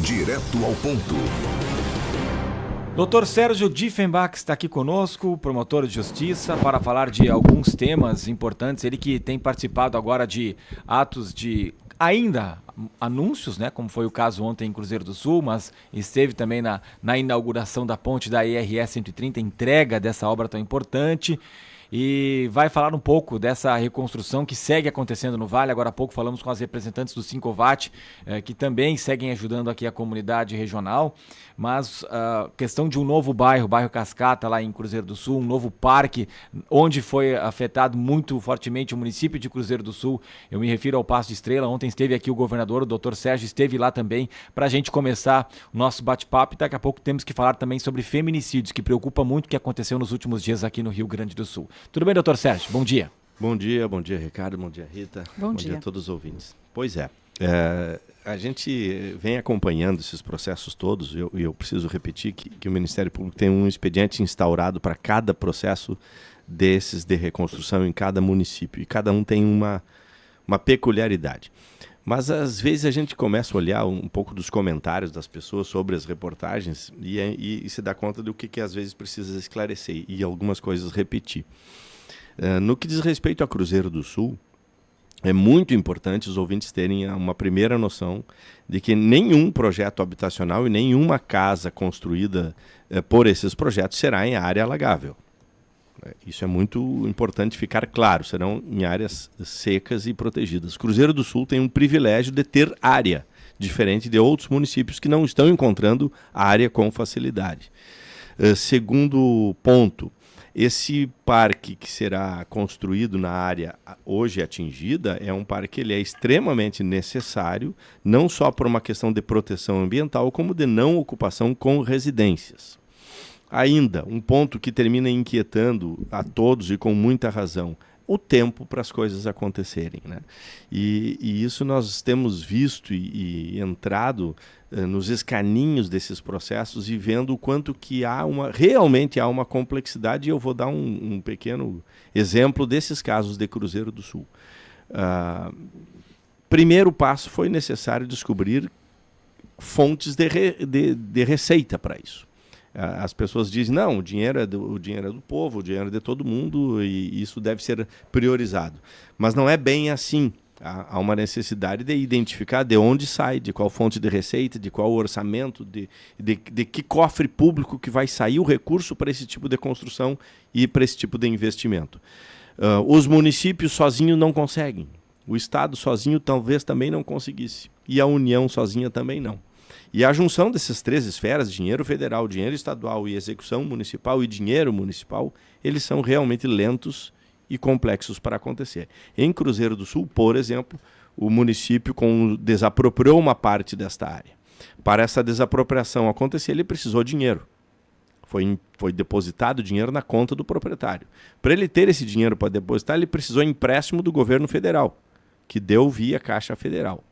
Direto ao ponto. Dr. Sérgio Diefenbach está aqui conosco, promotor de justiça, para falar de alguns temas importantes. Ele que tem participado agora de atos de anúncios, né, como foi o caso ontem em Cruzeiro do Sul, mas esteve também na inauguração da ponte da IRS 130, entrega dessa obra tão importante. E vai falar um pouco dessa reconstrução que segue acontecendo no Vale. Agora há pouco falamos com as representantes do Sincovat, que também seguem ajudando aqui a comunidade regional. Mas a questão de um novo bairro, o bairro Cascata, lá em Cruzeiro do Sul, um novo parque, onde foi afetado muito fortemente o município de Cruzeiro do Sul. Eu me refiro ao Paço de Estrela. Ontem esteve aqui o governador, o Dr. Sérgio, esteve lá também para a gente começar o nosso bate-papo. E daqui a pouco temos que falar também sobre feminicídios, que preocupa muito o que aconteceu nos últimos dias aqui no Rio Grande do Sul. Tudo bem, doutor Sérgio? Bom dia. Bom dia, Ricardo, bom dia, Rita. Bom dia a todos os ouvintes. Pois é, a gente vem acompanhando esses processos todos e eu preciso repetir que o Ministério Público tem um expediente instaurado para cada processo desses de reconstrução em cada município e cada um tem uma peculiaridade. Mas às vezes a gente começa a olhar um pouco dos comentários das pessoas sobre as reportagens e se dá conta do que às vezes precisa esclarecer e algumas coisas repetir. No que diz respeito a Cruzeiro do Sul, é muito importante os ouvintes terem uma primeira noção de que nenhum projeto habitacional e nenhuma casa construída por esses projetos será em área alagável. Isso é muito importante ficar claro, serão em áreas secas e protegidas. Cruzeiro do Sul tem um privilégio de ter área, diferente de outros municípios que não estão encontrando área com facilidade. Segundo ponto, esse parque que será construído na área hoje atingida é um parque que ele é extremamente necessário, não só por uma questão de proteção ambiental, como de não ocupação com residências. Ainda, um ponto que termina inquietando a todos e com muita razão, o tempo para as coisas acontecerem, né? E isso nós temos visto e entrado nos escaninhos desses processos e vendo o quanto que realmente há uma complexidade. E eu vou dar um pequeno exemplo desses casos de Cruzeiro do Sul. Primeiro passo foi necessário descobrir fontes de receita para isso. As pessoas dizem, não, o dinheiro é do povo, o dinheiro é de todo mundo e isso deve ser priorizado. Mas não é bem assim. Há uma necessidade de identificar de onde sai, de qual fonte de receita, de qual orçamento, de que cofre público que vai sair o recurso para esse tipo de construção e para esse tipo de investimento. Os municípios sozinhos não conseguem. O Estado sozinho talvez também não conseguisse. E a União sozinha também não. E a junção dessas três esferas, dinheiro federal, dinheiro estadual e execução municipal e dinheiro municipal, eles são realmente lentos e complexos para acontecer. Em Cruzeiro do Sul, por exemplo, o município desapropriou uma parte desta área. Para essa desapropriação acontecer, ele precisou de dinheiro. Foi depositado dinheiro na conta do proprietário. Para ele ter esse dinheiro para depositar, ele precisou de empréstimo do governo federal, que deu via Caixa Federal.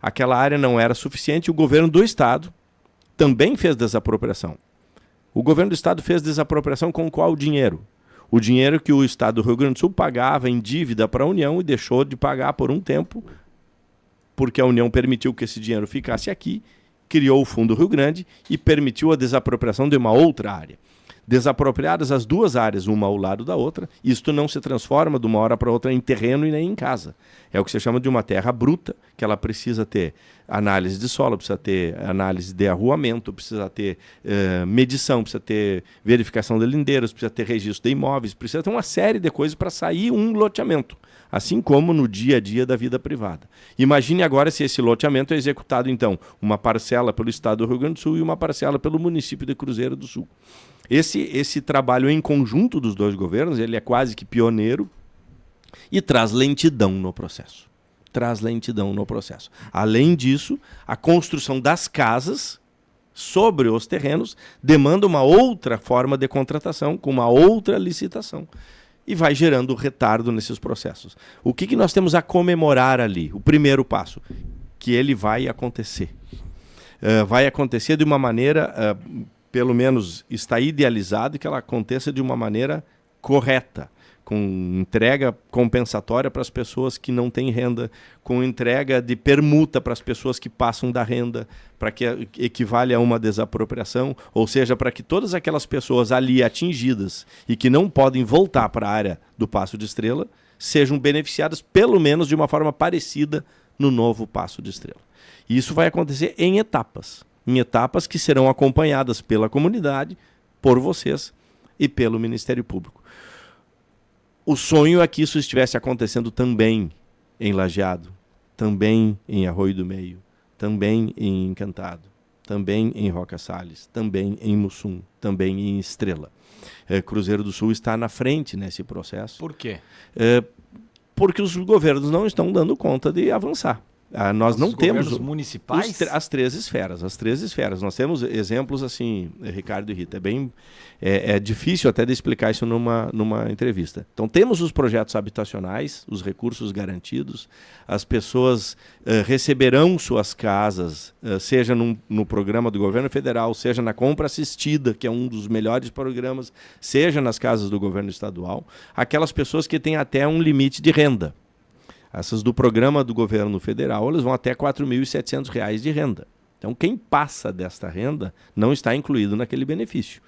Aquela área não era suficiente, o governo do Estado também fez desapropriação. O governo do Estado fez desapropriação com qual dinheiro? O dinheiro que o Estado do Rio Grande do Sul pagava em dívida para a União e deixou de pagar por um tempo, porque a União permitiu que esse dinheiro ficasse aqui, criou o Fundo Rio Grande e permitiu a desapropriação de uma outra área. Desapropriadas as duas áreas, uma ao lado da outra, isto não se transforma de uma hora para outra em terreno e nem em casa. É o que se chama de uma terra bruta, que ela precisa ter análise de solo, precisa ter análise de arruamento, precisa ter medição, precisa ter verificação de lindeiros, precisa ter registro de imóveis, precisa ter uma série de coisas para sair um loteamento, assim como no dia a dia da vida privada. Imagine agora se esse loteamento é executado, então, uma parcela pelo Estado do Rio Grande do Sul e uma parcela pelo município de Cruzeiro do Sul. Esse trabalho em conjunto dos dois governos, ele é quase que pioneiro e traz lentidão no processo. Além disso, a construção das casas sobre os terrenos demanda uma outra forma de contratação, com uma outra licitação. E vai gerando retardo nesses processos. O que nós temos a comemorar ali? O primeiro passo, que ele vai acontecer. Vai acontecer de uma maneira... pelo menos está idealizado que ela aconteça de uma maneira correta, com entrega compensatória para as pessoas que não têm renda, com entrega de permuta para as pessoas que passam da renda, para que equivale a uma desapropriação, ou seja, para que todas aquelas pessoas ali atingidas e que não podem voltar para a área do Paço de Estrela sejam beneficiadas pelo menos de uma forma parecida no novo Paço de Estrela. E isso vai acontecer em etapas que serão acompanhadas pela comunidade, por vocês e pelo Ministério Público. O sonho é que isso estivesse acontecendo também em Lajeado, também em Arroio do Meio, também em Encantado, também em Roca Salles, também em Mussum, também em Estrela. Cruzeiro do Sul está na frente nesse processo. Por quê? Porque os governos não estão dando conta de avançar. Nós não temos municipais? As três esferas. Nós temos exemplos assim, Ricardo e Rita. É difícil até de explicar isso numa entrevista. Então temos os projetos habitacionais, os recursos garantidos, as pessoas receberão suas casas, seja no programa do governo federal, seja na compra assistida, que é um dos melhores programas, seja nas casas do governo estadual, aquelas pessoas que têm até um limite de renda. Essas do programa do governo federal, eles vão até R$ 4.700 de renda. Então, quem passa desta renda não está incluído naquele benefício.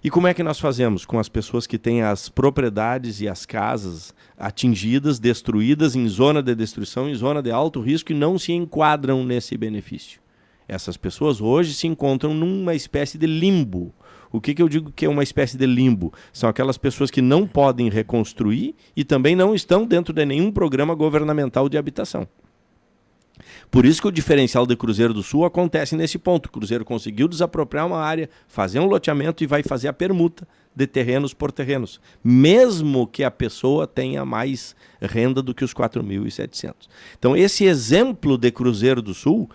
E como é que nós fazemos com as pessoas que têm as propriedades e as casas atingidas, destruídas em zona de destruição, em zona de alto risco e não se enquadram nesse benefício? Essas pessoas hoje se encontram numa espécie de limbo. O que eu digo que é uma espécie de limbo? São aquelas pessoas que não podem reconstruir e também não estão dentro de nenhum programa governamental de habitação. Por isso que o diferencial de Cruzeiro do Sul acontece nesse ponto. O Cruzeiro conseguiu desapropriar uma área, fazer um loteamento e vai fazer a permuta de terrenos por terrenos, mesmo que a pessoa tenha mais renda do que os 4.700. Então esse exemplo de Cruzeiro do Sul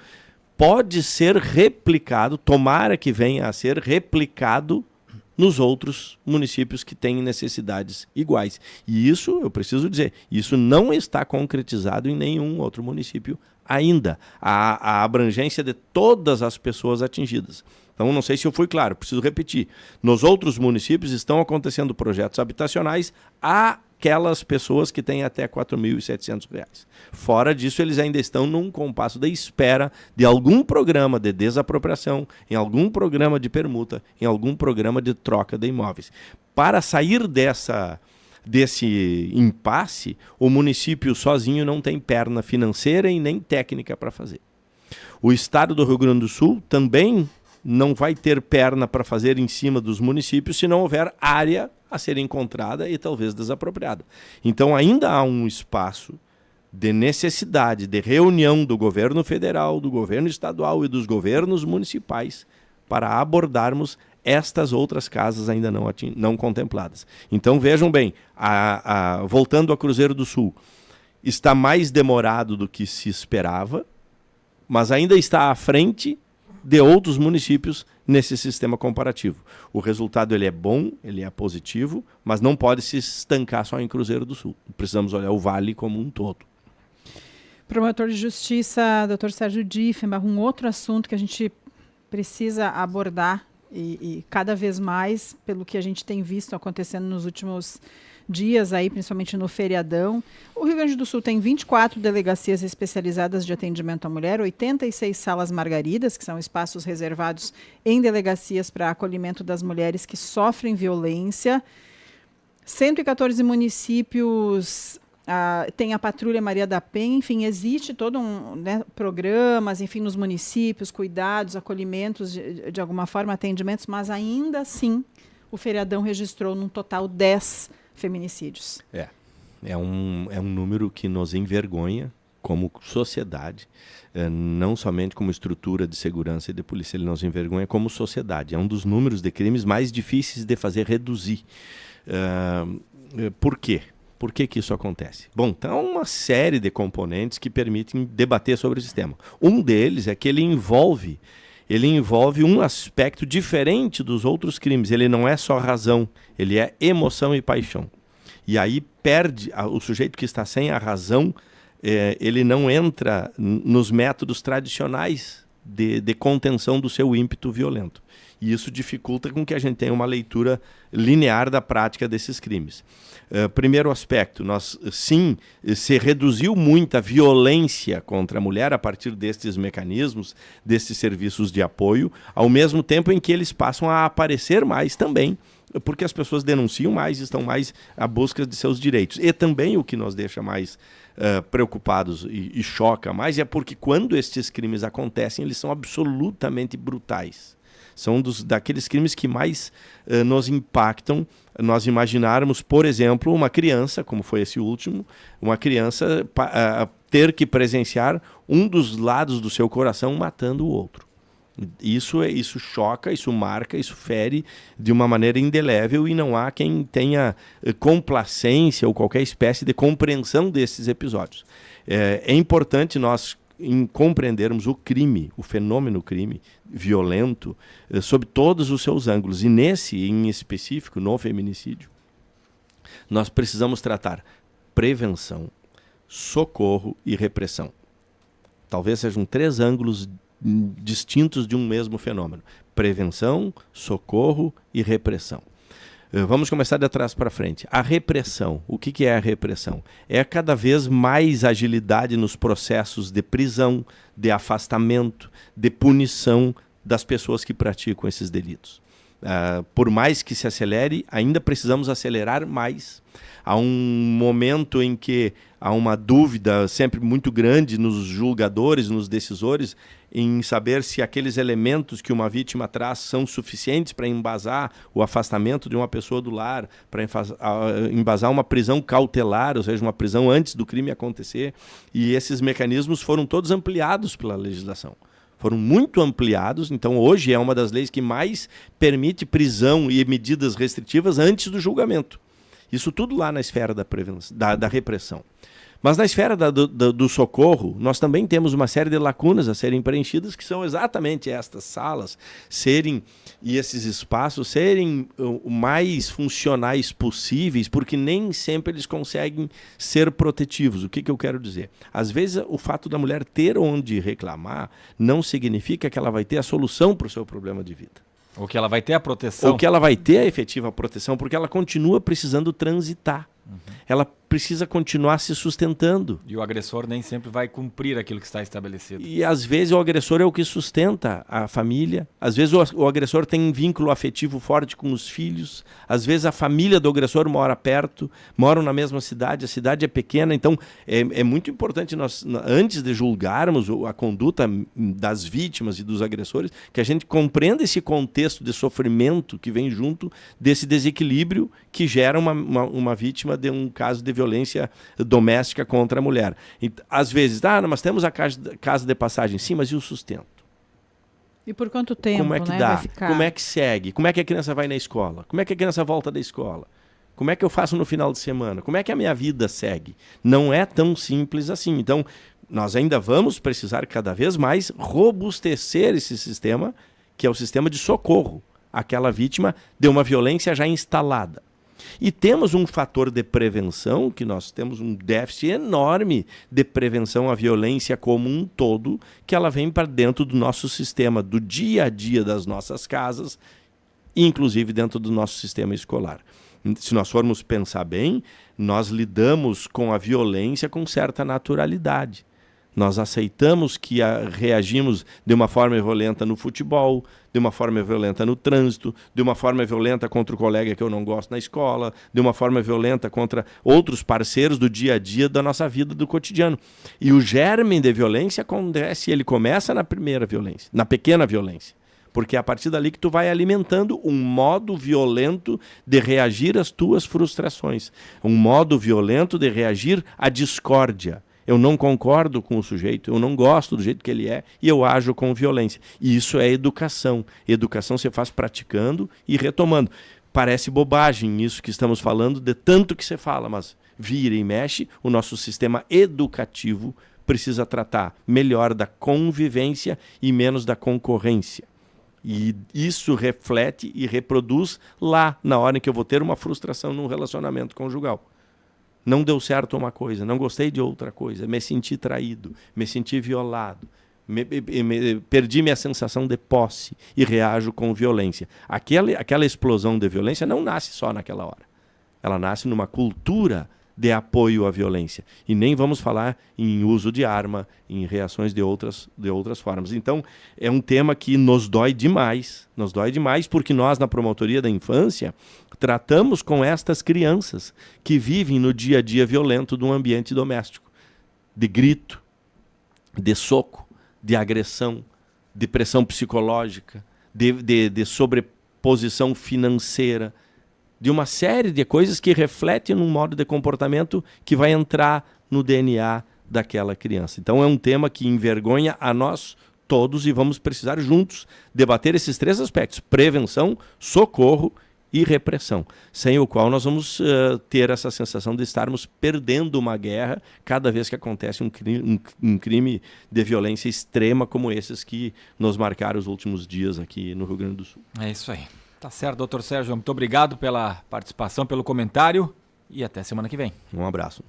pode ser replicado, tomara que venha a ser replicado nos outros municípios que têm necessidades iguais. E isso, eu preciso dizer, isso não está concretizado em nenhum outro município ainda. A abrangência de todas as pessoas atingidas. Então, não sei se eu fui claro, preciso repetir. Nos outros municípios estão acontecendo projetos habitacionais aquelas pessoas que têm até R$ 4.700. Fora disso, eles ainda estão num compasso de espera de algum programa de desapropriação, em algum programa de permuta, em algum programa de troca de imóveis. Para sair desse impasse, o município sozinho não tem perna financeira e nem técnica para fazer. O estado do Rio Grande do Sul também não vai ter perna para fazer em cima dos municípios se não houver área a ser encontrada e talvez desapropriada. Então ainda há um espaço de necessidade de reunião do governo federal, do governo estadual e dos governos municipais para abordarmos estas outras casas ainda não contempladas. Então vejam bem, voltando a Cruzeiro do Sul, está mais demorado do que se esperava, mas ainda está à frente de outros municípios nesse sistema comparativo. O resultado ele é bom, ele é positivo, mas não pode se estancar só em Cruzeiro do Sul. Precisamos olhar o Vale como um todo. Promotor de Justiça, Dr. Sérgio Diefenbach, um outro assunto que a gente precisa abordar e cada vez mais, pelo que a gente tem visto acontecendo nos últimos dias, aí, principalmente no feriadão. O Rio Grande do Sul tem 24 delegacias especializadas de atendimento à mulher, 86 salas margaridas, que são espaços reservados em delegacias para acolhimento das mulheres que sofrem violência. 114 municípios tem a Patrulha Maria da Penha, enfim, existe todo programas, enfim, nos municípios, cuidados, acolhimentos, de alguma forma, atendimentos, mas ainda assim o feriadão registrou num total 10 feminicídios. É um número que nos envergonha como sociedade, não somente como estrutura de segurança e de polícia, ele nos envergonha como sociedade. É um dos números de crimes mais difíceis de fazer reduzir. Por quê? Por que isso acontece? Bom, então uma série de componentes que permitem debater sobre o sistema. Um deles é que ele envolve um aspecto diferente dos outros crimes. Ele não é só razão, ele é emoção e paixão. E aí perde o sujeito que está sem a razão, ele não entra nos métodos tradicionais de contenção do seu ímpeto violento. E isso dificulta com que a gente tenha uma leitura linear da prática desses crimes. Primeiro aspecto, se reduziu muito a violência contra a mulher a partir destes mecanismos, destes serviços de apoio, ao mesmo tempo em que eles passam a aparecer mais também, porque as pessoas denunciam mais, estão mais à busca de seus direitos. E também o que nos deixa mais preocupados e choca mais é porque quando estes crimes acontecem, eles são absolutamente brutais. São daqueles crimes que mais nos impactam. Nós imaginarmos, por exemplo, uma criança, como foi esse último, uma criança ter que presenciar um dos lados do seu coração matando o outro. Isso choca, isso marca, isso fere de uma maneira indelével e não há quem tenha complacência ou qualquer espécie de compreensão desses episódios. É importante nós compreendermos o crime, o fenômeno crime violento, sob todos os seus ângulos. E nesse, em específico, no feminicídio, nós precisamos tratar prevenção, socorro e repressão. Talvez sejam 3 ângulos distintos de um mesmo fenômeno: prevenção, socorro e repressão. Vamos começar de trás para frente. A repressão. O que é a repressão? É cada vez mais agilidade nos processos de prisão, de afastamento, de punição das pessoas que praticam esses delitos. Por mais que se acelere, ainda precisamos acelerar mais. Há um momento em que há uma dúvida sempre muito grande nos julgadores, nos decisores, em saber se aqueles elementos que uma vítima traz são suficientes para embasar o afastamento de uma pessoa do lar, para embasar uma prisão cautelar, ou seja, uma prisão antes do crime acontecer. E esses mecanismos foram todos ampliados pela legislação. Foram muito ampliados, então hoje é uma das leis que mais permite prisão e medidas restritivas antes do julgamento. Isso tudo lá na esfera da repressão. Mas na esfera do socorro, nós também temos uma série de lacunas a serem preenchidas, que são exatamente estas salas e esses espaços serem o mais funcionais possíveis, porque nem sempre eles conseguem ser protetivos. O que eu quero dizer? Às vezes, o fato da mulher ter onde reclamar não significa que ela vai ter a solução para o seu problema de vida. Ou que ela vai ter a proteção. Ou que ela vai ter a efetiva proteção, porque ela continua precisando transitar. Ela precisa continuar se sustentando. E o agressor nem sempre vai cumprir aquilo que está estabelecido. E às vezes o agressor é o que sustenta a família. Às vezes o agressor tem um vínculo afetivo forte com os filhos. Às vezes a família do agressor mora perto, moram na mesma cidade, a cidade é pequena. Então é muito importante nós, antes de julgarmos a conduta das vítimas e dos agressores, que a gente compreenda esse contexto de sofrimento que vem junto desse desequilíbrio que gera uma vítima de um caso de violência doméstica contra a mulher. E, às vezes, mas temos a casa de passagem. Sim, mas e o sustento? E por quanto tempo, como é que né, dá? vai ficar? Como é que segue? Como é que a criança vai na escola? Como é que a criança volta da escola? Como é que eu faço no final de semana? Como é que a minha vida segue? Não é tão simples assim. Então, nós ainda vamos precisar cada vez mais robustecer esse sistema, que é o sistema de socorro àquela vítima de uma violência já instalada. E temos um fator de prevenção, que nós temos um déficit enorme de prevenção à violência como um todo, que ela vem para dentro do nosso sistema, do dia a dia das nossas casas, inclusive dentro do nosso sistema escolar. Se nós formos pensar bem, nós lidamos com a violência com certa naturalidade. Nós aceitamos que reagimos de uma forma violenta no futebol, de uma forma violenta no trânsito, de uma forma violenta contra o colega que eu não gosto na escola, de uma forma violenta contra outros parceiros do dia a dia da nossa vida, do cotidiano. E o germe de violência acontece, ele começa na primeira violência, na pequena violência. Porque é a partir dali que tu vai alimentando um modo violento de reagir às tuas frustrações, um modo violento de reagir à discórdia. Eu não concordo com o sujeito, eu não gosto do jeito que ele é e eu ajo com violência. E isso é educação. Educação se faz praticando e retomando. Parece bobagem isso que estamos falando, de tanto que se fala, mas vira e mexe, o nosso sistema educativo precisa tratar melhor da convivência e menos da concorrência. E isso reflete e reproduz lá na hora em que eu vou ter uma frustração num relacionamento conjugal. Não deu certo uma coisa, não gostei de outra coisa, me senti traído, me senti violado. perdi minha sensação de posse e reajo com violência. Aquela explosão de violência não nasce só naquela hora. Ela nasce numa cultura de apoio à violência. E nem vamos falar em uso de arma, em reações de outras formas. Então, é um tema que nos dói demais porque nós, na Promotoria da Infância, tratamos com estas crianças que vivem no dia a dia violento de um ambiente doméstico. De grito, de soco, de agressão, de pressão psicológica, de sobreposição financeira, de uma série de coisas que refletem num modo de comportamento que vai entrar no DNA daquela criança. Então é um tema que envergonha a nós todos e vamos precisar juntos debater esses 3 aspectos: prevenção, socorro e repressão, sem o qual nós vamos ter essa sensação de estarmos perdendo uma guerra cada vez que acontece um crime de violência extrema como esses que nos marcaram os últimos dias aqui no Rio Grande do Sul. É isso aí. Tá certo, doutor Sérgio. Muito obrigado pela participação, pelo comentário e até semana que vem. Um abraço.